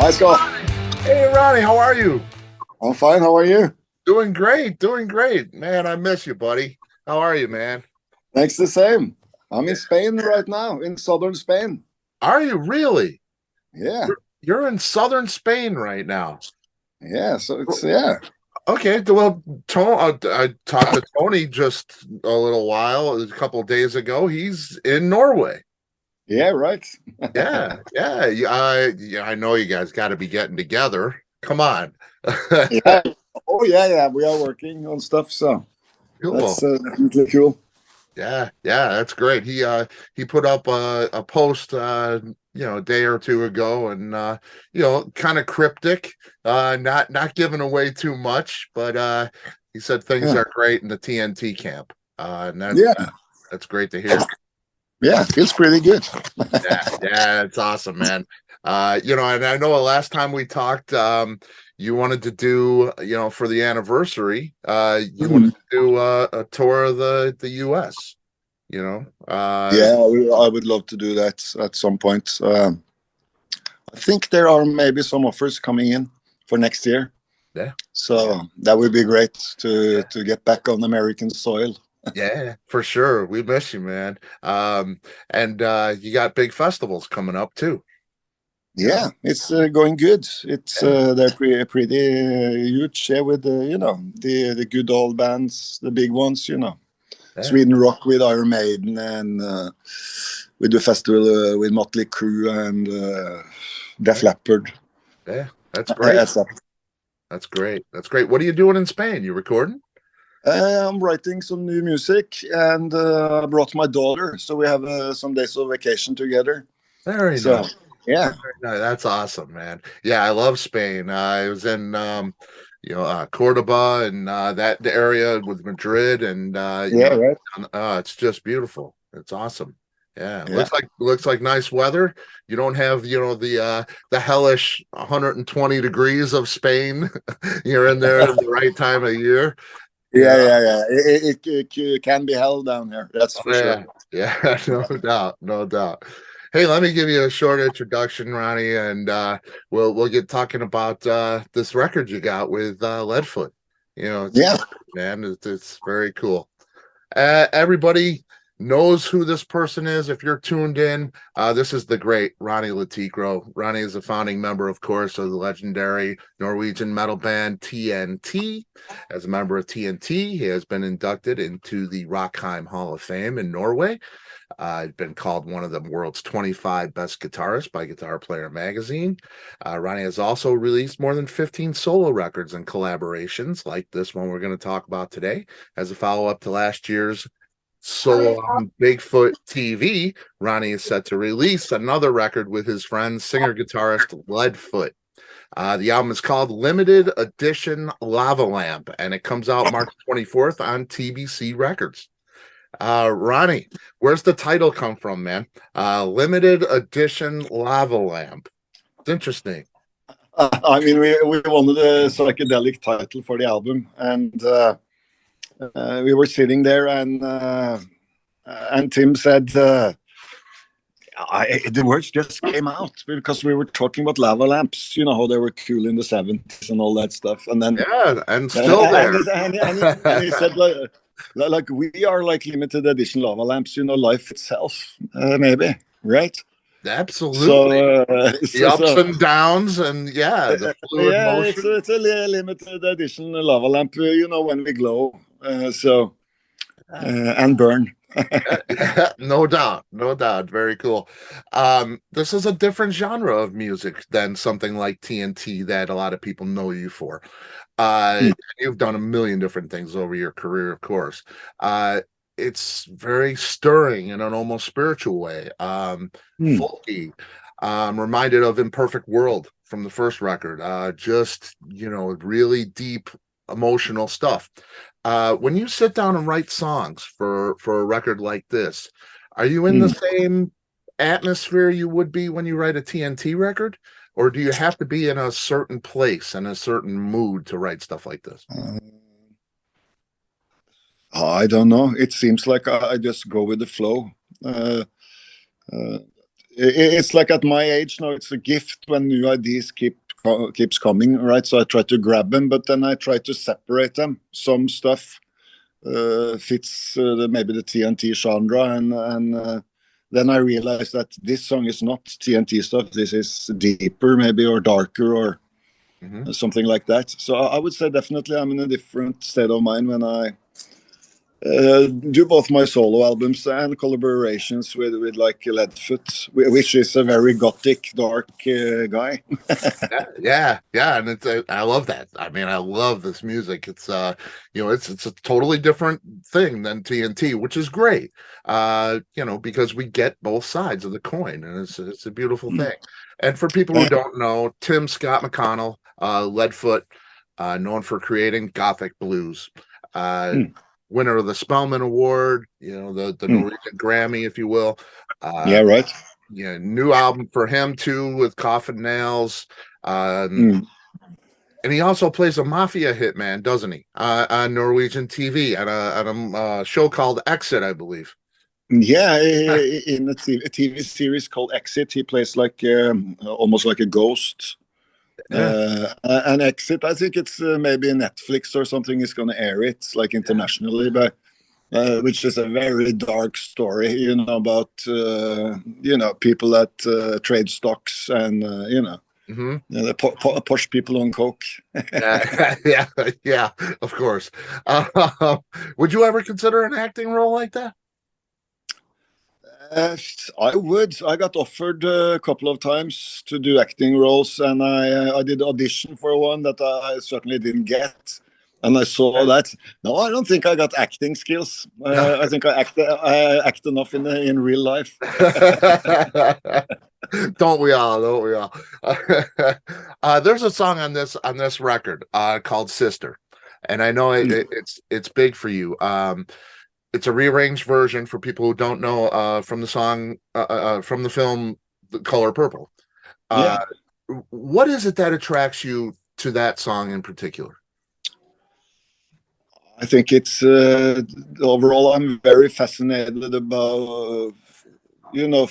Hi, Scott. Hey, Ronnie, how are you? I'm fine. How are you? Doing great, doing great. Man, I miss you, buddy. How are you, man? Thanks, the same. I'm in Spain right now, in southern Spain. Are you really? Yeah, You're in southern Spain right now. yeah. So it's. Okay, well, I talked to Tony just a little while, a couple of days ago. He's in Norway. Yeah, right. Yeah. I know you guys got to be getting together. Come on. Yeah. Oh, yeah. We are working on stuff, so Cool. that's definitely cool. Yeah, that's great. He put up a post a day or two ago, and kind of cryptic, not giving away too much, but he said things Yeah, are great in the TNT camp. And yeah, that's great to hear. yeah. Feels pretty good. Yeah, it's awesome, man. And I know last time we talked, you wanted to do, for the anniversary, you wanted to do a tour of the US. Yeah, I would love to do that at some point. I think there are maybe some offers coming in for next year. Yeah. So that would be great to get back on American soil. Yeah, for sure. We miss you, man. And you got big festivals coming up too. Yeah, it's going good. It's they're pretty huge, yeah, with the good old bands, the big ones, Yeah. Sweden Rock with Iron Maiden, and we do festival with Motley Crue and Def Leppard. Yeah, that's great. That's great. That's great. What are you doing in Spain? You recording? I'm writing some new music, and I brought my daughter, so we have some days of vacation together. Very So, nice. yeah. No, that's awesome, man. Yeah, I love Spain. I was in Cordoba and that the area with Madrid, and Yeah, right. it's just beautiful. It's awesome. Yeah, Yeah. looks like nice weather. You don't have the hellish 120 degrees of Spain. You're in there at the right time of year. Yeah. It can be hell down here. That's for sure. Yeah, no doubt, no doubt. Hey, let me give you a short introduction, Ronnie, and we'll get talking about this record you got with Leadfoot. Yeah. Man, it's very cool. Everybody knows who this person is. If you're tuned in, this is the great Ronni Le Tekro. Ronnie is a founding member, of course, of the legendary Norwegian metal band TNT. As a member of TNT, he has been inducted into the Rockheim Hall of Fame in Norway. Been called one of the world's 25 best guitarists by Guitar Player magazine. Ronnie has also released more than 15 solo records and collaborations, like this one we're going to talk about today. As a follow-up to last year's solo on Bigfoot TV, Ronnie is set to release another record with his friend, singer-guitarist Ledfoot. The album is called Limited Edition Lava Lamp, and it comes out March 24th on TBC Records. Ronnie, where's the title come from, man? Limited Edition Lava Lamp. It's interesting. I mean, we wanted a psychedelic title for the album, and we were sitting there, and Tim said, the words just came out because we were talking about lava lamps, how they were cool in the 70s and all that stuff. And then and still there. And he said, like we are like limited edition lava lamps, life itself, maybe, right? Absolutely. So the ups and downs, and the fluid motion. It's a limited edition lava lamp, when we glow, and burn. No doubt. Very cool. This is a different genre of music than something like TNT that a lot of people know you for. You've done a million different things over your career, of course. It's very stirring in an almost spiritual way. Folky. Reminded of Imperfect World from the first record. Just really deep emotional stuff. When you sit down and write songs for a record like this, are you in the same atmosphere you would be when you write a TNT record, or do you have to be in a certain place and a certain mood to write stuff like this? I don't know. It seems like I just go with the flow. it's like at my age now, it's a gift when new ideas keeps coming, right? So I try to grab them, but then I try to separate them. Some stuff fits maybe the TNT genre, and then I realized that this song is not TNT stuff. This is deeper, maybe, or darker, or something like that. So I would say definitely I'm in a different state of mind when I do both my solo albums and collaborations with like Ledfoot, which is a very gothic, dark guy. Yeah, and it's I love that. I mean, I love this music. It's you know, it's a totally different thing than TNT, which is great. You know, because we get both sides of the coin, and it's a beautiful thing. And for people who don't know, Tim Scott McConnell, Leadfoot, known for creating gothic blues. Winner of the Spelman Award, you know, the Norwegian Grammy, if you will. Yeah, right. Yeah, new album for him too with Coffin Nails. And he also plays a mafia hitman, doesn't he? On Norwegian TV at a show called Exit, I believe. Yeah, in a TV series called Exit, he plays like almost like a ghost. And Exit, I think it's maybe Netflix or something is going to air it like internationally, but which is a very dark story, you know, about you know, people that trade stocks and you know, the posh people on coke. yeah, of course. Would you ever consider an acting role like that? I would. I got offered a couple of times to do acting roles, and I did audition for one that I certainly didn't get. And I saw that. No, I don't think I got acting skills. I think I act enough in real life. Don't we all? Don't we all? There's a song on this record called "Sister," and I know it's big for you. It's a rearranged version for people who don't know from the song from the film The Color Purple. What is it that attracts you to that song in particular? I think it's overall I'm very fascinated about you know,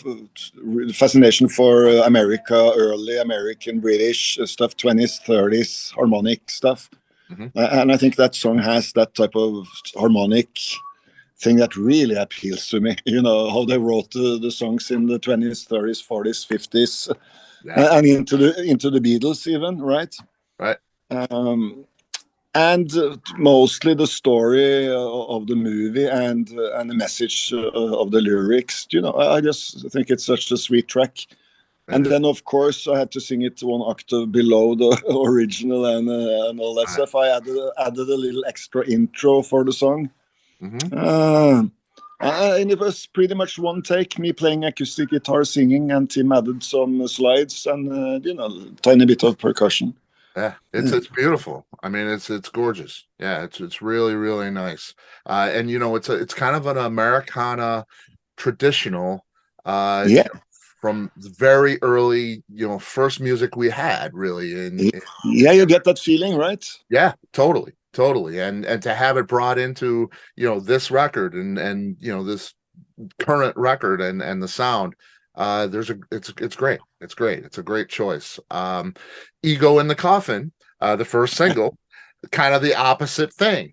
fascination for America, early American British stuff, 20s 30s harmonic stuff. And I think that song has that type of harmonic thing that really appeals to me. You know, how they wrote the songs in the 20s, 30s, 40s, 50s, and into the Beatles even, right? Right. And mostly the story of the movie and the message of the lyrics. You know, I just think it's such a sweet track. And then, of course, I had to sing it one octave below the original and all that stuff. I added a little extra intro for the song. And it was pretty much one take, me playing acoustic guitar, singing, and Tim added some slides and, you know, tiny bit of percussion. Yeah, it's beautiful. I mean, it's gorgeous. Yeah, it's really, really nice. And you know, it's kind of an Americana traditional from very early, you know, first music we had really. Yeah, you get that feeling, right? Yeah, totally. And to have it brought into, you know, this record and you know, this current record and the sound, it's great. It's great. It's a great choice. Ego in the Coffin, the first single, kind of the opposite thing.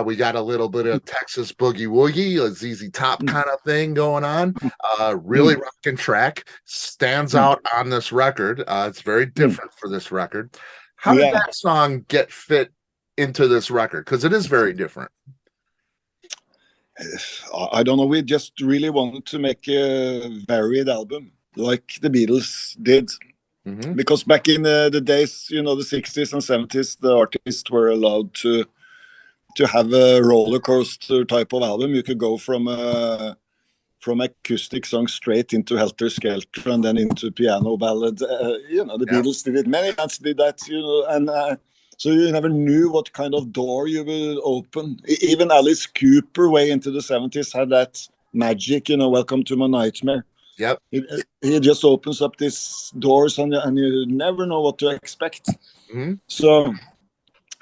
We got a little bit of Texas boogie woogie, a ZZ Top kind of thing going on. Really rocking track, stands out on this record. It's very different for this record. How did that song get fit into this record? Because it is very different. I don't know. We just really wanted to make a varied album like the Beatles did. Because back in the days, you know, the 60s and 70s, the artists were allowed to have a roller coaster type of album. You could go from acoustic songs straight into Helter Skelter and then into piano ballad. You know, the Beatles did it. Many bands did that, you know, and so you never knew what kind of door you will open. Even Alice Cooper, way into the 70s, had that magic, you know, Welcome to My Nightmare. Yep. He just opens up these doors and you never know what to expect. So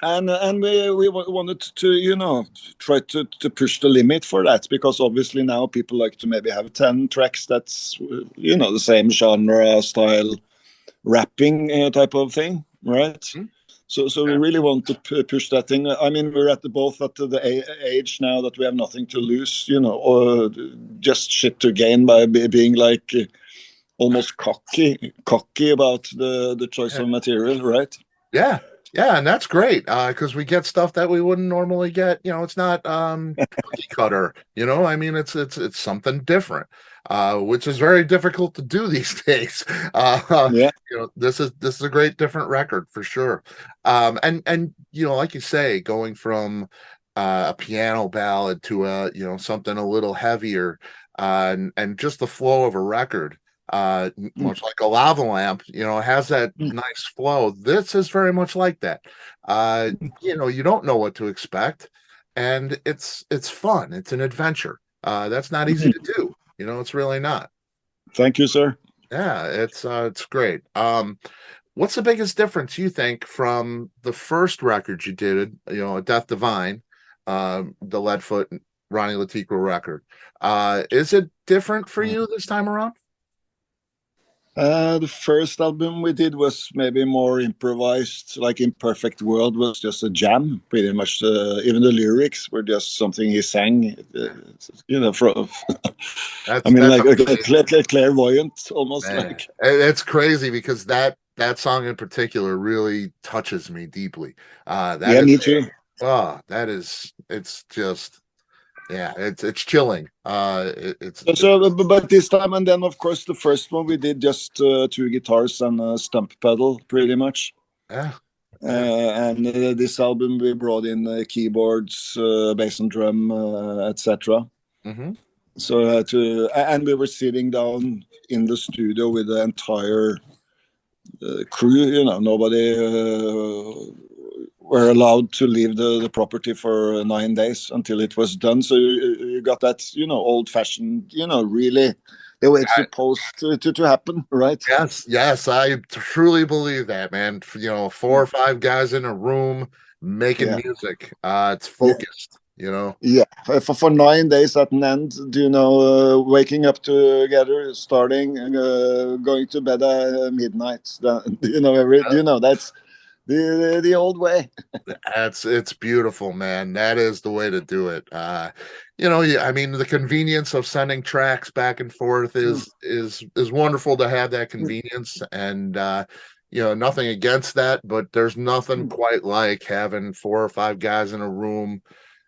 And we wanted to, you know, try to push the limit for that, because obviously now people like to maybe have 10 tracks that's, you know, the same genre, style, rapping type of thing, right? Mhm. So we really want to push that thing. I mean, we're both at the age now that we have nothing to lose, you know, or just shit to gain by being like almost cocky about the choice of material, right? Yeah, yeah, and that's great because we get stuff that we wouldn't normally get. You know, it's not cookie cutter. You know, I mean, it's something different, which is very difficult to do these days. Yeah. You know, this is a great different record for sure. And you know, like you say, going from a piano ballad to a you know something a little heavier, and just the flow of a record much like a lava lamp, you know, it has that nice flow. This is very much like that. You know, you don't know what to expect, and it's fun. It's an adventure. That's not easy to do. You know, it's really not. Thank you, sir. Yeah, it's great. What's the biggest difference you think from the first record you did, you know, Death Divine, the Leadfoot Ronnie Le Tekro record? Is it different for you this time around? The first album we did was maybe more improvised, like Imperfect World was just a jam, pretty much. Even the lyrics were just something he sang, you know, from, I mean, That's like amazing, clairvoyant, almost man. like. It's crazy because that song in particular really touches me deeply. That Yeah, is me too. that is it's just yeah, it's chilling. But this time, and then of course the first one we did just two guitars and a stump pedal, pretty much. Yeah, yeah. And this album we brought in keyboards, bass and drum, etc. Hmm. So and we were sitting down in the studio with the entire crew. You know, nobody were allowed to leave the property for 9 days until it was done. So you got that, you know, old fashioned, you know, really the way it's supposed to happen, right? Yes, yes, I truly believe that, man. You know, four or five guys in a room making Yeah, music. It's yeah. focused, you know. Yeah, for 9 days at an end, do you know, waking up together, starting, going to bed at midnight. You know, you know that's the old way. It's beautiful, man. That is the way to do it. You know, yeah, I mean, the convenience of sending tracks back and forth Mm, is wonderful to have that convenience, and you know, nothing against that, but there's nothing mm. quite like having four or five guys in a room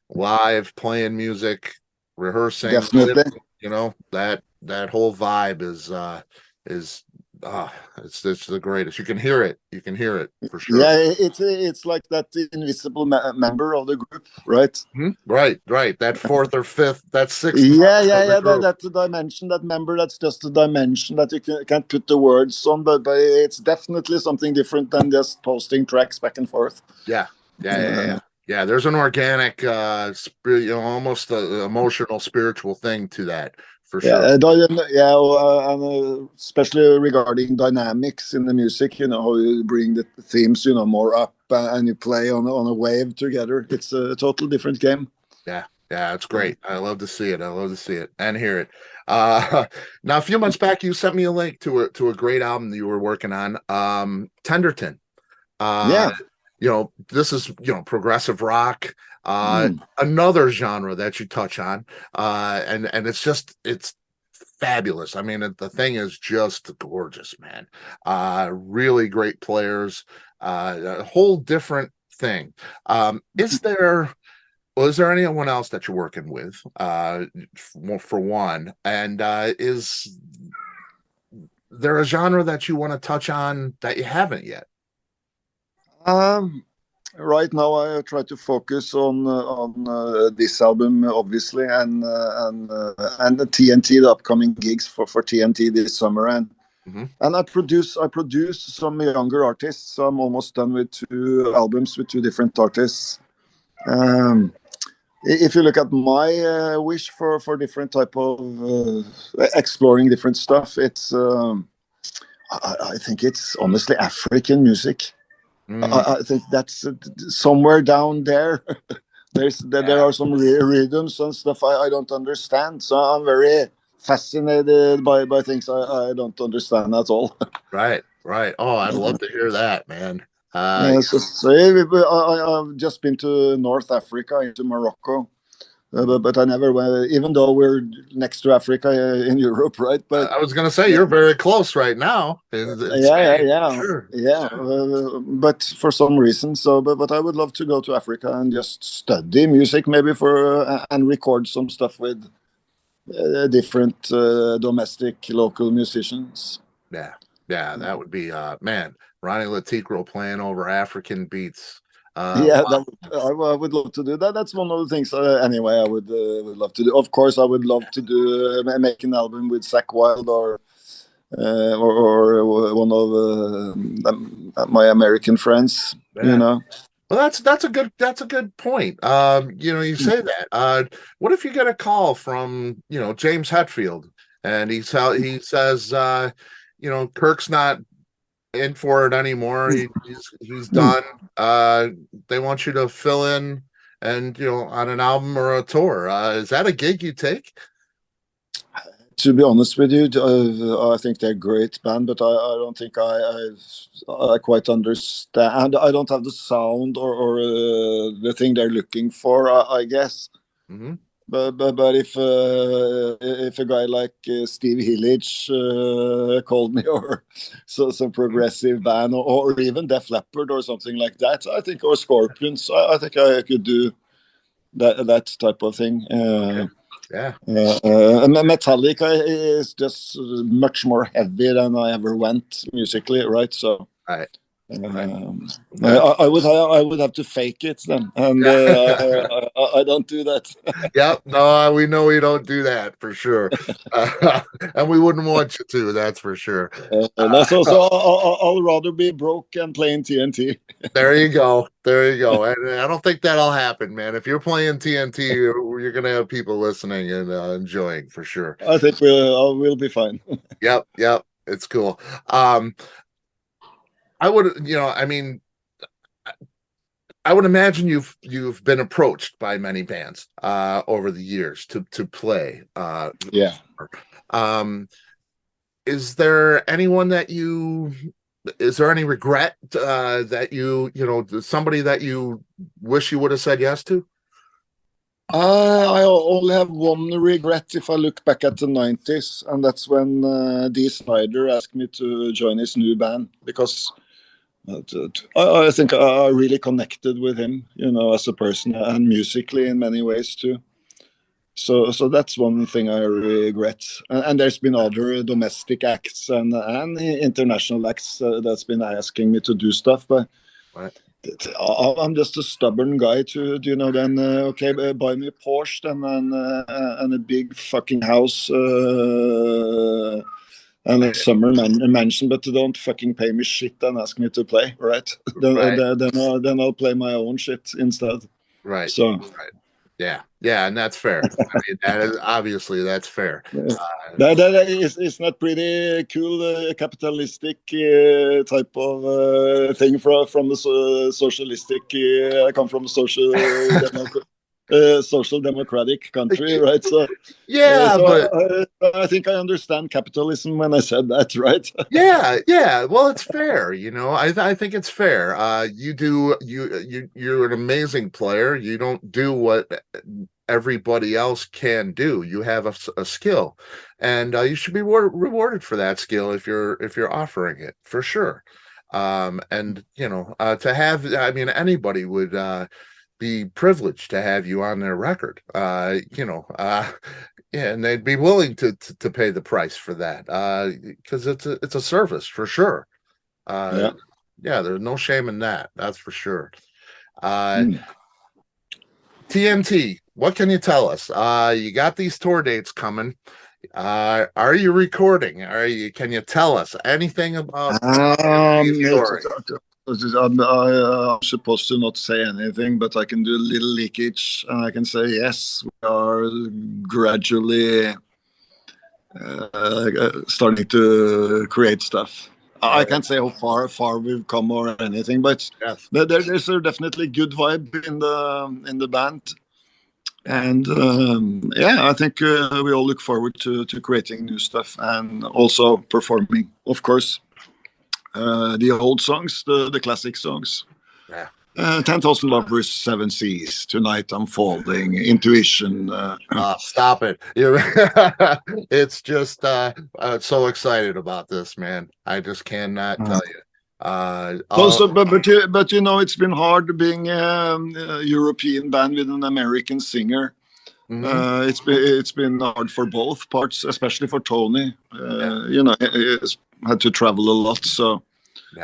live playing music, rehearsing, Definitely. you know, that whole vibe is it's the greatest. You can hear it. You can hear it for sure. Yeah, it's like that invisible member of the group, right? Mhm. Right, right. That fourth or fifth, that sixth Yeah, member yeah, of the yeah. group. That's a dimension, that member. That's just a dimension that you can't put the words on, but it's definitely something different than just posting tracks back and forth. Yeah, yeah, yeah, Uh, yeah. Yeah, there's an organic, you know, almost a emotional, spiritual thing to that for Yeah, sure. yeah, and especially regarding dynamics in the music, you know, how you bring the themes, you know, more up, and you play on a wave together. It's a total different game. Yeah, yeah, it's Yeah. great. I love to see it. I love to see it and hear it. Uh, now, a few months back, you sent me a link to a great album that you were working on, Tenderton. Uh, Yeah. you know, this is you know progressive rock, Mm. another genre that you touch on, and it's fabulous. I mean, the thing is just gorgeous, man. Really great players, a whole different thing. Is there? Well, is there anyone else that you're working with? For one, and is there a genre that you want to touch on that you haven't yet? Um, right now, I try to focus on this album, obviously, and the TNT, the upcoming gigs for TNT this summer, Hmm. and I produce some younger artists. So I'm almost done with two albums with two different artists. Um, if you look at my wish for different type of exploring different stuff, it's I think it's honestly African music. I think that's somewhere down there. There are some rhythms and stuff I don't understand. So I'm very fascinated by things I don't understand at all. Right. Oh, I'd love to hear that, man. I've just been to North Africa, into Morocco. But I never went, even though we're next to Africa in Europe, right? But I was going to say you're very close right now. Sure. But for some reason, but I would love to go to Africa and just study music, maybe and record some stuff with different domestic local musicians. Yeah, that would be man, Ronni Le Tekro playing over African beats. I would love to do that. That's one of the things. Anyway, I would love to do. Of course, I would love to do make an album with Zakk Wylde or one of my American friends. You know. Well, that's a good point. You say that. What if you get a call from James Hetfield and he says Kirk's not in for it anymore. He's done. They want you to fill in and on an album or a tour. Is that a gig you take? To be honest with you, I think they're a great band, but I don't think I quite understand. I don't have the sound or the thing they're looking for, I guess. Mm-hmm. But if a guy like Steve Hillage called me, or some progressive band, or even Def Leppard or something like that, I think, or Scorpions, I think I could do that type of thing. Okay. Metallica is just much more heavy than I ever went musically, right? So. Right. I would have to fake it then, and I don't do that. Yep, no, we know we don't do that for sure, and we wouldn't want you to. That's for sure. That's also. I'll rather be broke and playing TNT. There you go, and I don't think that'll happen, man. If you're playing TNT, you're gonna have people listening and enjoying for sure. I think we'll be fine. Yep, it's cool. I would, I would imagine you've been approached by many bands over the years to play. Is there anyone is there any regret that somebody that you wish you would have said yes to? I only have one regret if I look back at the 90s, and that's when Dee Snider asked me to join his new band, because I think I really connected with him, as a person and musically in many ways too. So that's one thing I regret. And there's been other domestic acts and international acts that's been asking me to do stuff, but I'm just a stubborn guy to, then okay, buy me a Porsche and a big fucking house. And a summer mansion, but don't fucking pay me shit and ask me to play, right? Then I'll play my own shit instead. Right. So. Right. Yeah, and that's fair. I mean, that's fair. It's not pretty cool, capitalistic type of thing from the socialistic. I come from a social democratic country, right? So but I think I understand capitalism when I said that, right? yeah. Well, it's fair, I think it's fair. You're an amazing player. You don't do what everybody else can do. You have a skill, and you should be rewarded for that skill if you're offering it, for sure. And to have, anybody would be privileged to have you on their record, and they'd be willing to pay the price for that, because it's a service for sure. There's no shame in that. That's for sure. TNT, what can you tell us? You got these tour dates coming. Are you recording? Can you tell us anything about the story? I'm supposed to not say anything, but I can do a little leakage, and I can say yes, we are gradually starting to create stuff. I can't say how far we've come or anything, but Yes. there's a definitely good vibe in the band. And yeah, I think we all look forward to creating new stuff and also performing, of course, the old songs, the classic songs. Yeah. 10,000 Lovers, Seven Seas, Tonight I'm Falling, Intuition. Stop it. It's just so excited about this, man. I just cannot tell you. Also, but you know, it's been hard being a European band with an American singer. It's been hard for both parts, especially for Tony. You know, he's had to travel a lot. So,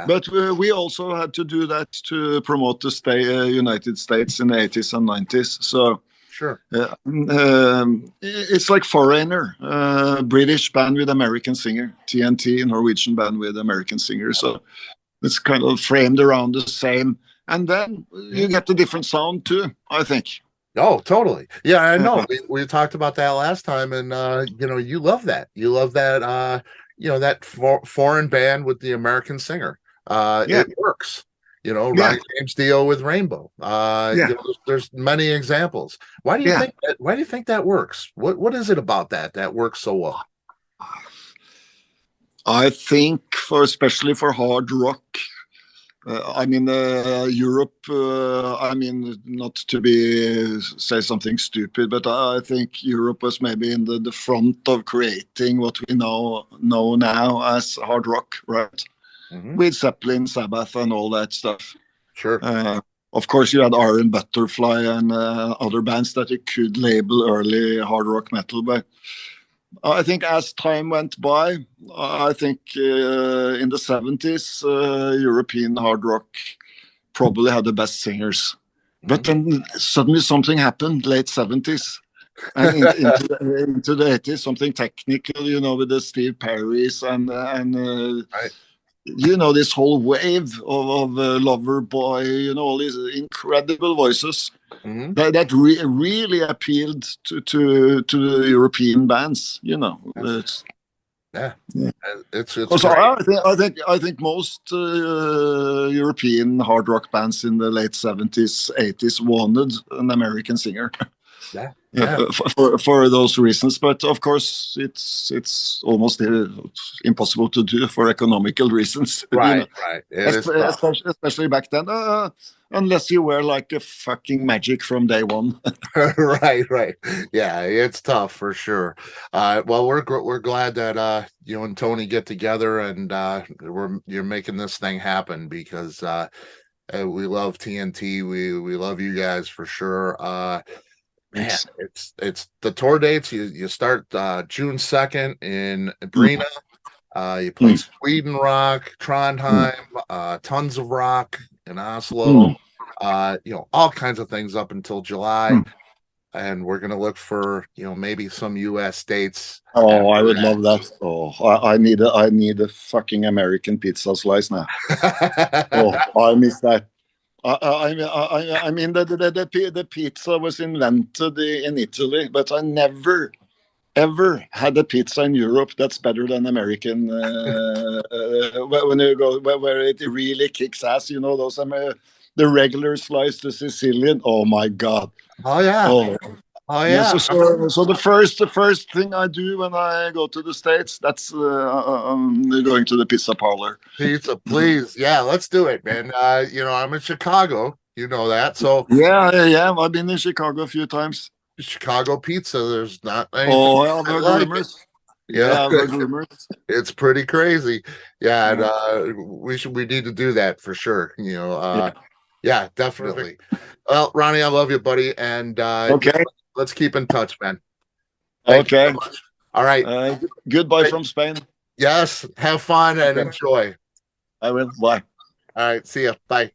but we also had to do that to promote the United States in the 80s and 90s. So, sure, it's like Foreigner, British band with American singer, TNT, Norwegian band with American singer. So it's kind of framed around the same, and then you get a different sound too, I think. Oh, totally. Yeah, I know. We talked about that last time, and you know, you love that. You love that. You know, that foreign band with the American singer. It works. You know, Ronnie James Dio with Rainbow. You know, there's many examples. Why do you think that? Why do you think that works? What is it about that works so well? I think especially for hard rock. I mean, Europe. I mean, not to say something stupid, but I think Europe was maybe in the front of creating what we know now as hard rock, right? With Zeppelin, Sabbath, and all that stuff. Sure. Of course, you had Iron Butterfly and other bands that you could label early hard rock metal, but I think as time went by, I think in the 70s, European hard rock probably had the best singers. But then suddenly something happened, late 70s. And into the 80s, something technical, you know, with the Steve Perrys and you know, this whole wave of Loverboy, you know, all these incredible voices. That really appealed to the European bands, you know. It's so I think most European hard rock bands in the late 70s, 80s wanted an American singer. For those reasons, but of course it's almost impossible to do for economical reasons, right? You know? Especially back then, unless you were like a fucking magic from day one. right. Yeah, it's tough for sure. Well, we're glad that you and Tony get together and you're making this thing happen, because we love TNT. We love you guys for sure. Man, it's the tour dates. You start June 2nd in Brina. You play Sweden Rock, Trondheim, tons of rock in Oslo. You know, all kinds of things up until July. And we're gonna look for, you know, maybe some US dates. Oh, I would love that. Oh, I need a fucking American pizza slice now. Oh, I miss that. I mean, the pizza was invented in Italy, but I never, ever had a pizza in Europe that's better than American. When you go where it really kicks ass, you know, those the regular slice, the Sicilian. Oh my God! Oh yeah. Oh yeah. So the first thing I do when I go to the States, that's going to the pizza parlor. Pizza, please. Yeah, let's do it, man. You know, I'm in Chicago. You know that. So yeah. I've been in Chicago a few times. Chicago pizza. There's not anything. Oh, I've heard rumors. Yeah, I've heard rumors. It's pretty crazy. Yeah, and we need to do that for sure. You know, yeah, definitely. Well, Ronnie, I love you, buddy, and okay. Let's keep in touch, man. Thank you so much. All right. Goodbye from Spain. Yes. Have fun and enjoy. I will. Bye. All right. See ya. Bye.